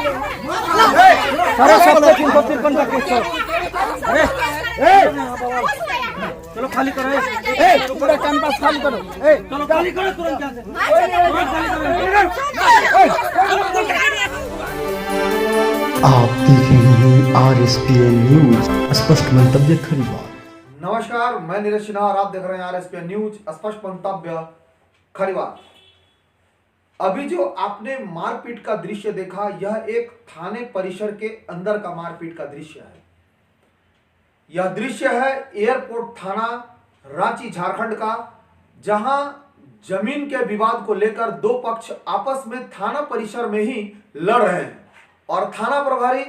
अरे सब लोग 353 का केस है। अरे चलो खाली करो। ए पूरा कैंपस खाली करो। ए चलो खाली करो तुरंत। क्या आप देख रहे हैं RSPN न्यूज, स्पष्ट मंतव्य खरी बात। नमस्कार, मैं नीरज सिन्हा और आप देख रहे हैं RSPN न्यूज, स्पष्ट मंतव्य खरी बात। अभी जो आपने मारपीट का दृश्य देखा, यह एक थाने परिसर के अंदर का मारपीट का दृश्य है। यह दृश्य है एयरपोर्ट थाना रांची झारखंड का, जहां जमीन के विवाद को लेकर दो पक्ष आपस में थाना परिसर में ही लड़ रहे हैं और थाना प्रभारी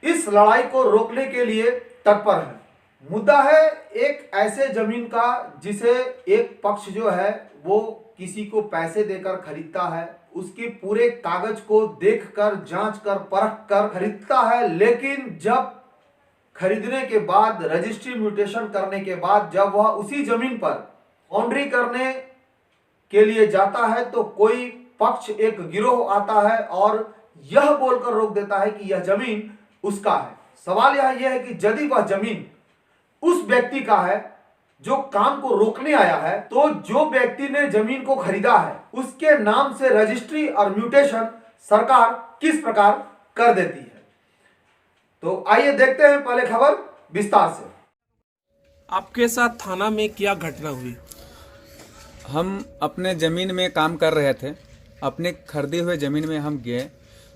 इस लड़ाई को रोकने के लिए तत्पर है। मुद्दा है एक ऐसे जमीन का जिसे एक पक्ष जो है वो किसी को पैसे देकर खरीदता है, उसके पूरे कागज को देखकर, जांच कर, परख कर खरीदता है, लेकिन जब खरीदने के बाद, रजिस्ट्री म्यूटेशन करने के बाद जब वह उसी जमीन पर बाउंड्री करने के लिए जाता है तो कोई पक्ष, एक गिरोह आता है और यह बोलकर रोक देता है कि यह जमीन उसका है। सवाल यह है कि यदि वह जमीन उस व्यक्ति का है जो काम को रोकने आया है, तो जो व्यक्ति ने जमीन को खरीदा है उसके नाम से रजिस्ट्री और म्यूटेशन सरकार किस प्रकार कर देती है। तो आइए देखते हैं पहले खबर विस्तार से। आपके साथ थाना में क्या घटना हुई? हम अपने ज़मीन में काम कर रहे थे, अपने खरीदी हुए ज़मीन में हम गए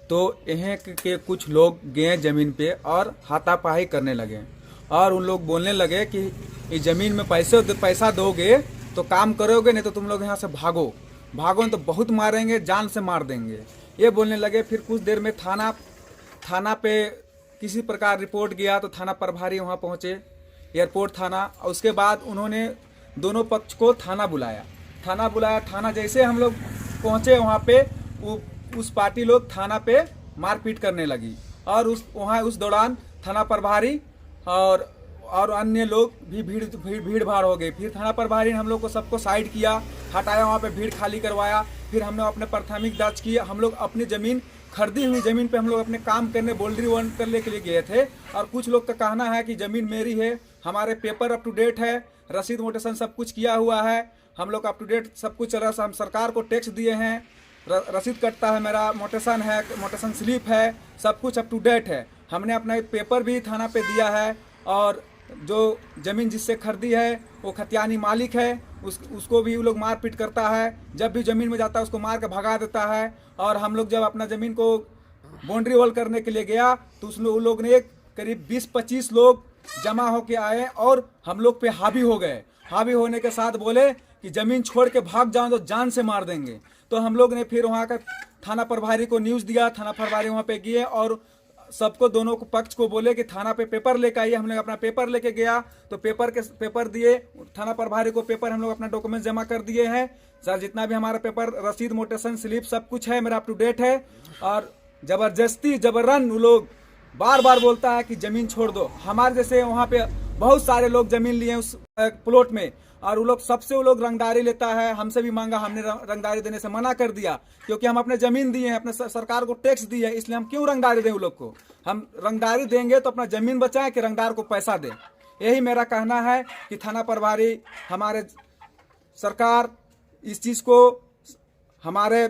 तो यहाँ के कुछ लोग गए ज़मीन पे और हाथापाई करने लगे और उन लोग बोलने लगे कि इस ज़मीन में पैसा दोगे तो काम करोगे, नहीं तो तुम लोग यहाँ से भागो नहीं तो बहुत मारेंगे, जान से मार देंगे, ये बोलने लगे। फिर कुछ देर में थाना पे किसी प्रकार रिपोर्ट गया तो थाना प्रभारी वहाँ पहुँचे, एयरपोर्ट थाना। और उसके बाद उन्होंने दोनों पक्ष को थाना बुलाया। थाना जैसे हम लोग पहुँचे वहाँ पे उस पार्टी लोग थाना पे मारपीट करने लगी और उस दौरान थाना प्रभारी और अन्य लोग भी भीड़ भाड़ हो गई। फिर थाना प्रभारी ने हम लोग को सबको साइड किया, हटाया, वहाँ पे भीड़ खाली करवाया। फिर हमने अपने प्राथमिक जांच की। हम लोग अपनी ज़मीन, खरीदी हुई ज़मीन पे हम लोग अपने काम करने, बाउंड्री वन करने के लिए गए थे और कुछ लोग का कहना है कि ज़मीन मेरी है, हमारे पेपर अप टू डेट है, रसीद मोटेशन सब कुछ किया हुआ है, हम लोग अप टू डेट सब कुछ चल रहा है, हम सरकार को टैक्स दिए हैं, रसीद कटता है, मेरा मोटेशन है, मोटेशन स्लिप है, सब कुछ अप टू डेट है। हमने अपना पेपर भी थाना पे दिया है और जो ज़मीन जिससे खरीदी है वो खतियानी मालिक है, उसको भी वो लोग मारपीट करता है। जब भी ज़मीन में जाता है उसको मार के भगा देता है। और हम लोग जब अपना ज़मीन को बाउंड्री वॉल करने के लिए गया तो उसमें उन लोग ने करीब 20-25 लोग जमा होके आए और हम लोग पे हावी हो गए। हावी होने के साथ बोले कि ज़मीन छोड़ के भाग जाओ तो जान से मार देंगे। तो हम लोग ने फिर वहाँ का थाना प्रभारी को न्यूज़ दिया। थाना प्रभारी वहाँ पे गए और सबको, दोनों पक्ष को बोले कि थाना पे पेपर लेकर आइए। हमने अपना पेपर लेके गया तो पेपर दिए थाना प्रभारी को। पेपर हम लोग अपना डॉक्यूमेंट जमा कर दिए हैं सर, जितना भी हमारा पेपर, रसीद, मोटेशन स्लिप सब कुछ है, मेरा अप टू डेट है। और जबरन वो लोग बार बार बोलता है कि ज़मीन छोड़ दो। हमारे जैसे वहाँ पे बहुत सारे लोग ज़मीन लिए उस प्लॉट में और वो लोग रंगदारी लेता है। हमसे भी मांगा, हमने रंगदारी देने से मना कर दिया क्योंकि हम अपने ज़मीन दिए हैं, अपने सरकार को टैक्स दिए है, इसलिए हम क्यों रंगदारी दें? वो लोग को हम रंगदारी देंगे तो अपना ज़मीन बचाएं कि रंगदार को पैसा दें। यही मेरा कहना है कि थाना प्रभारी, हमारे सरकार इस चीज़ को हमारे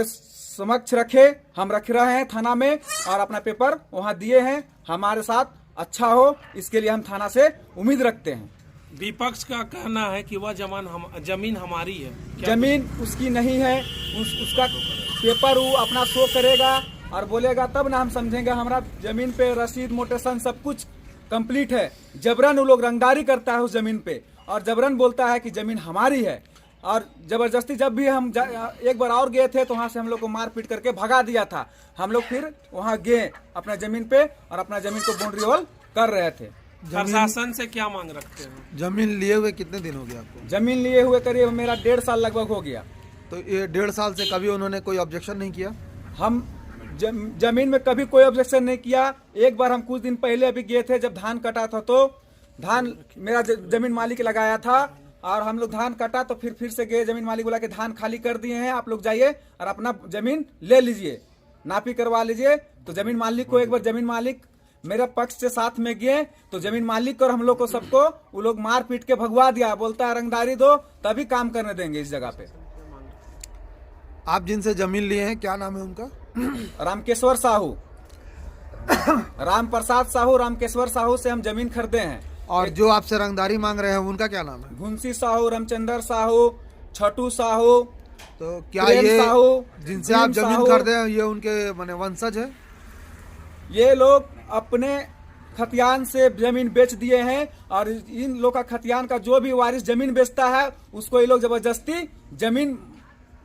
समक्ष रखे। हम रख रहे हैं थाना में और अपना पेपर वहाँ दिए हैं। हमारे साथ अच्छा हो इसके लिए हम थाना से उम्मीद रखते हैं। विपक्ष का कहना है कि वह जमीन हमारी है। जमीन उसकी नहीं है, उसका पेपर वो अपना शो करेगा और बोलेगा तब ना हम समझेंगे। हमारा जमीन पे रसीद, मोटेशन सब कुछ कंप्लीट है। जबरन वो लोग रंगदारी करता है उस जमीन पे और जबरन बोलता है कि जमीन हमारी है। और जबरदस्ती जब भी हम एक बार और गए थे तो वहाँ से हम लोग को मारपीट करके भगा दिया था। हम लोग फिर वहाँ गए अपना ज़मीन पे और अपना ज़मीन को बाउंड्री वॉल कर रहे थे। प्रशासन से क्या मांग रखते हैं? जमीन लिए हुए कितने दिन हो गया आपको? जमीन लिए हुए करीब मेरा 1.5 साल लगभग हो गया। तो ये 1.5 साल से कभी उन्होंने कोई ऑब्जेक्शन नहीं किया? हम जमीन में कभी कोई ऑब्जेक्शन नहीं किया। एक बार हम कुछ दिन पहले अभी गए थे जब धान कटा था, तो धान मेरा जमीन मालिक लगाया था और हम लोग धान कटा तो फिर से गए, जमीन मालिक बोला कि धान खाली कर दिए हैं, आप लोग जाइए और अपना जमीन ले लीजिए। नापी करवा लीजिए। तो जमीन मालिक को एक बार जमीन मालिक मेरे पक्ष से साथ में गए तो जमीन मालिक और हम लोग को सबको वो लोग मार पीट के भगवा दिया, बोलता है रंगदारी दो तभी काम करने देंगे इस जगह पे। आप जिनसे जमीन लिए हैं क्या नाम है उनका? रामकेश्वर साहू, राम प्रसाद साहू, रामकेश्वर साहू से हम जमीन खरीदे हैं। और जो आपसे रंगदारी मांग रहे हैं उनका क्या नाम है? घुंसी साहू, रामचंद्र साहू, छठू साहू, तो क्या प्रेम ये साहू, जिनसे आप जमीन साहू, खरीदे हैं ये उनके माने वंशज है? ये लोग अपने खतियान से जमीन बेच दिए हैं और इन लोग का खतियान का जो भी वारिस जमीन बेचता है उसको ये लोग जबरदस्ती जमीन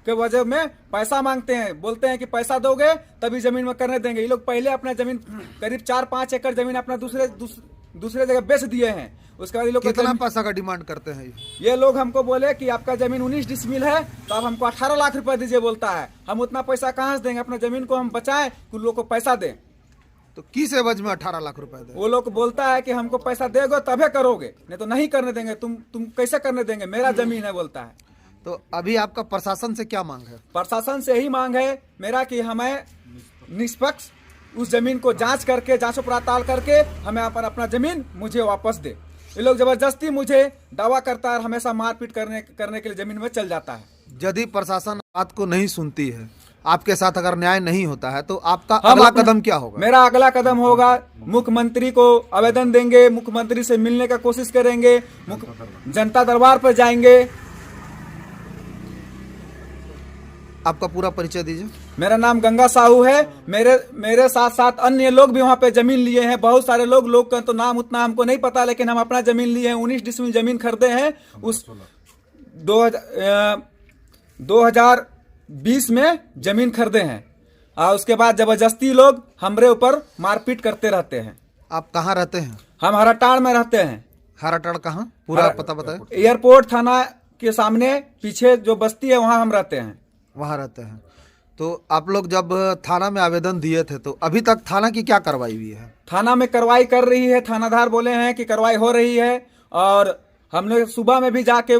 के वजह में पैसा मांगते हैं, बोलते हैं कि पैसा दोगे तभी जमीन में करने देंगे। ये लोग पहले अपना जमीन करीब 4-5 एकड़ जमीन अपना दूसरे जगह बेच दिए हैं। उसके बाद ये लोग कितना पैसा का डिमांड करते हैं ये लोग हमको बोले कि आपका जमीन 19 डिसमिल है तो आप हमको 18 लाख रुपए दीजिए, बोलता है। हम उतना पैसा कहाँ से देंगे? अपना जमीन को हम बचाएं कि लोग को पैसा दें। तो किस एवज में 18 लाख रुपए दे? वो लोग बोलता है कि हमको पैसा देगो तभी करोगे, नहीं तो नहीं करने देंगे। तुम कैसे करने देंगे? मेरा जमीन है, बोलता है। तो अभी आपका प्रशासन से क्या मांग है? प्रशासन से यही मांग है मेरा कि हमें निष्पक्ष उस जमीन को जांच करके, जांच पड़ताल करके हमें अपना जमीन मुझे वापस दे। ये लोग जबरदस्ती मुझे दावा करता है, हमेशा मारपीट करने के लिए जमीन में चल जाता है। यदि प्रशासन बात को नहीं सुनती है, आपके साथ अगर न्याय नहीं होता है तो आपका अगला कदम क्या होगा? मेरा अगला कदम होगा मुख्यमंत्री को आवेदन देंगे, मुख्यमंत्री से मिलने का कोशिश करेंगे, जनता दरबार पर जाएंगे। आपका पूरा परिचय दीजिए। मेरा नाम गंगा साहू है। मेरे साथ साथ अन्य लोग भी वहाँ पे जमीन लिए हैं, बहुत सारे लोग का तो नाम उतना हमको नहीं पता, लेकिन हम अपना जमीन लिए हैं। 19 डिसमिल जमीन खरीदे हैं उस 2020 में जमीन खरीदे हैं और उसके बाद जबरदस्ती लोग हमरे ऊपर मारपीट करते रहते हैं। आप कहाँ रहते हैं? हम हराटाड़ में रहते हैं। हराटाड़ कहाँ? पूरा पता बताए। एयरपोर्ट थाना के सामने पीछे जो बस्ती है वहाँ हम रहते हैं, वहाँ रहते हैं। तो आप लोग जब थाना में आवेदन दिए थे तो अभी तक थाना की क्या कार्रवाई हुई है? थाना में कार्रवाई कर रही है, थानादार बोले हैं कि कार्रवाई हो रही है। और हमने सुबह में भी जाके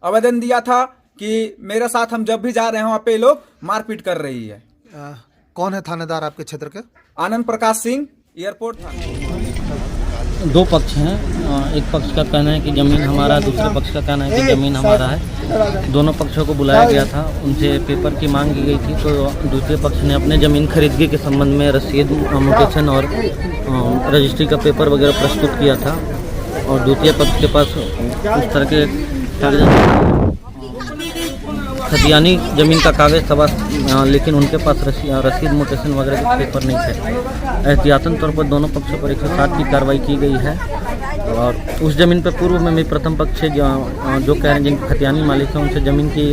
आवेदन दिया था कि मेरे साथ हम जब भी जा रहे हैं वहाँ पे लोग मारपीट कर रही है। कौन है थानेदार आपके क्षेत्र के? आनंद प्रकाश सिंह, एयरपोर्ट थाना। दो पक्ष हैं, एक पक्ष का कहना है कि जमीन हमारा, दूसरे पक्ष का कहना है कि जमीन हमारा है। दोनों पक्षों को बुलाया गया था, उनसे पेपर की मांग की गई थी। तो दूसरे पक्ष ने अपने जमीन खरीदगी के संबंध में रसीद, म्यूटेशन और रजिस्ट्री का पेपर वगैरह प्रस्तुत किया था और द्वितीय पक्ष के पास उस तरह के कागजात, खतियानी जमीन का कागज था, लेकिन उनके पास रसीद, म्यूटेशन वगैरह के पेपर नहीं थे। एहतियातन तौर पर दोनों पक्षों पर 160 की कार्रवाई की गई है। और उस जमीन पर पूर्व में भी प्रथम पक्ष जो कह रहे हैं जिनके खतियानी मालिक हैं उनसे जमीन की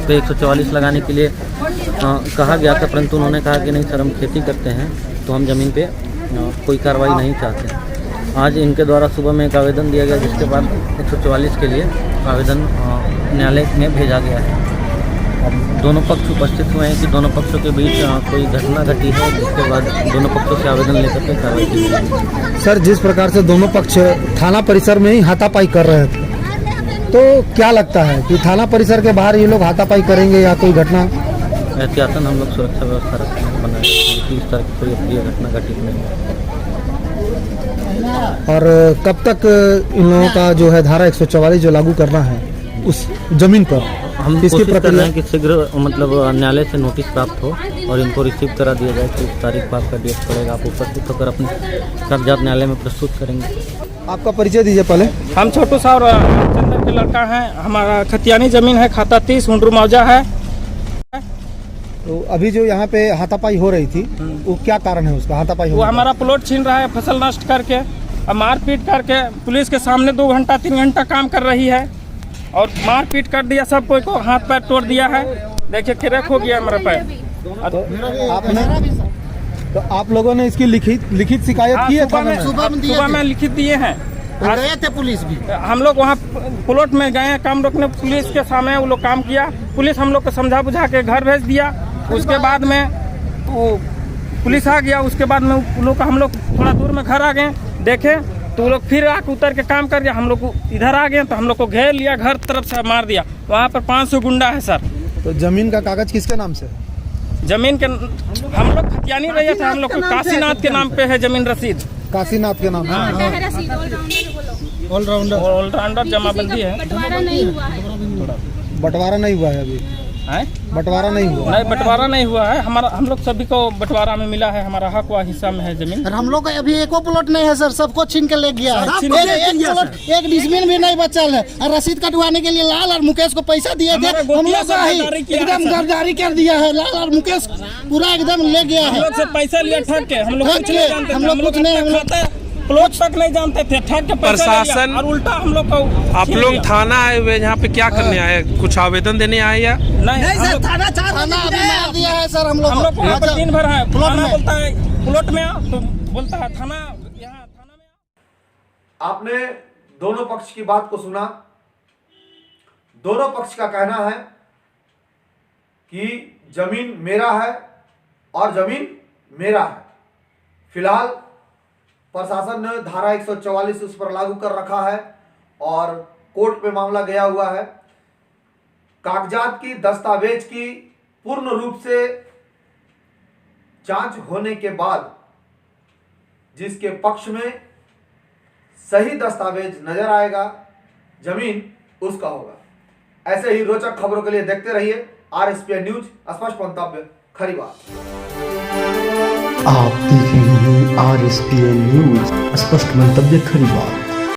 पे 144 लगाने के लिए कहा गया था, परंतु उन्होंने कहा कि नहीं सर, हम खेती करते हैं तो हम जमीन पे कोई कार्रवाई नहीं चाहते। आज इनके द्वारा सुबह में एक आवेदन दिया गया जिसके बाद 144 के लिए आवेदन न्यायालय में भेजा गया है। अब दोनों पक्ष उपस्थित हुए हैं कि दोनों पक्षों के बीच कोई घटना घटी है, जिसके बाद दोनों पक्षों से आवेदन लेकर के कार्रवाई की गई। सर, जिस प्रकार से दोनों पक्ष थाना परिसर में ही हाथापाई कर रहे थे, तो क्या लगता है कि थाना परिसर के बाहर ये लोग हाथापाई करेंगे या कोई घटना? एहतियातन हम लोग सुरक्षा व्यवस्था रखते हैं, बनाए कि इस तरह की कोई अप्रिय घटना घटित नहीं है। और कब तक इन लोगों का जो है धारा 144 जो लागू करना है उस जमीन पर? हम कोशिश कर रहे हैं कि शीघ्र मतलब न्यायालय से नोटिस प्राप्त हो और इनको रिसीव करा दिया जाए कि इस तारीख पर आपका डेट पड़ेगा, आप उपस्थित होकर अपने कागजात न्यायालय में प्रस्तुत करेंगे। आपका परिचय दीजिए पहले। हम छोटू साहब चंदन के लड़का हैं, हमारा खतियानी जमीन है, खाता 30 हुंडरू मौजा है। तो अभी जो यहाँ पे हाथापाई हो रही थी वो क्या कारण है उसका हाथापाई? वो हमारा प्लॉट छीन रहा है, फसल नष्ट करके और मारपीट करके पुलिस के सामने 2 घंटा 3 घंटा काम कर रही है और मारपीट कर दिया, सब कोई को हाथ पैर तोड़ दिया है। देखिए क्रैक हो गया मेरा पैर। तो आप लोगों ने इसकी लिखित शिकायत की है? सुबह में लिखित दिए हैं, गए थे पुलिस भी। हम लोग वहाँ प्लॉट में गए, काम रोकने, पुलिस के सामने वो लोग काम किया। पुलिस हम लोग को समझा बुझा के घर भेज दिया। उसके बाद में वो पुलिस आ गया, उसके बाद में हम लोग थोड़ा दूर में घर आ गए, देखे तो वो लोग फिर आके उतर के काम कर दिया। हम लोग को इधर आ गए तो हम लोग को घेर लिया, घर तरफ से मार दिया। वहाँ पर 500 गुंडा है सर। तो जमीन का कागज किसके नाम से? जमीन के हम लोग खतियानी रहे थे, हम लोग को काशीनाथ के नाम पे है जमीन रसीद। काशीनाथ के नाम ऑलराउंडर जमाबंदी है। बंटवारा नहीं हुआ है अभी, बंटवारा नहीं हुआ। नहीं बंटवारा नहीं हुआ है, हमारा हम लोग सभी को बंटवारा में मिला है, हमारा हक वा हिस्सा में है जमीन। हम लोग का अभी एको प्लॉट नहीं है सर, सबको छीन के ले गया है। एक डिसमिल भी नहीं बचल है। और रसीद कटवाने के लिए लाल और मुकेश को पैसा दिए थे, हम लोग का ही एकदम गद्दारी कर दिया है। लाल और मुकेश पूरा एकदम ले गया है। हम लोग से पैसा लिया ठग के, हम लोग कुछ नहीं जानते, हम लोग कुछ नहीं, प्लॉट तक नहीं जानते थे, ठग के पैसा प्रशासन और उल्टा हम लोग को आप लोग थाना आए हुए यहाँ पे क्या करने आए? कुछ आवेदन देने आए या नहीं सर? थाना अभी मार दिया है सर। हम लोग को यहाँ पर दिन भर है, थाना बोलता है प्लॉट में आ, तो बोलता है थाना यहाँ थाना में। आपने दोनों पक्ष की बात को सुना। दोनों पक्ष का कहना है कि जमीन मेरा है और जमीन मेरा है। फिलहाल प्रशासन ने धारा 144 उस पर लागू कर रखा है और कोर्ट पे मामला गया हुआ है। कागजात की, दस्तावेज की पूर्ण रूप से जांच होने के बाद जिसके पक्ष में सही दस्तावेज नजर आएगा, जमीन उसका होगा। ऐसे ही रोचक खबरों के लिए देखते रहिए RSPN न्यूज, स्पष्ट मंतव्य, खरीवार। आप देख रहे हैं RSPN न्यूज, स्पष्ट मंतव्य, खरीवार।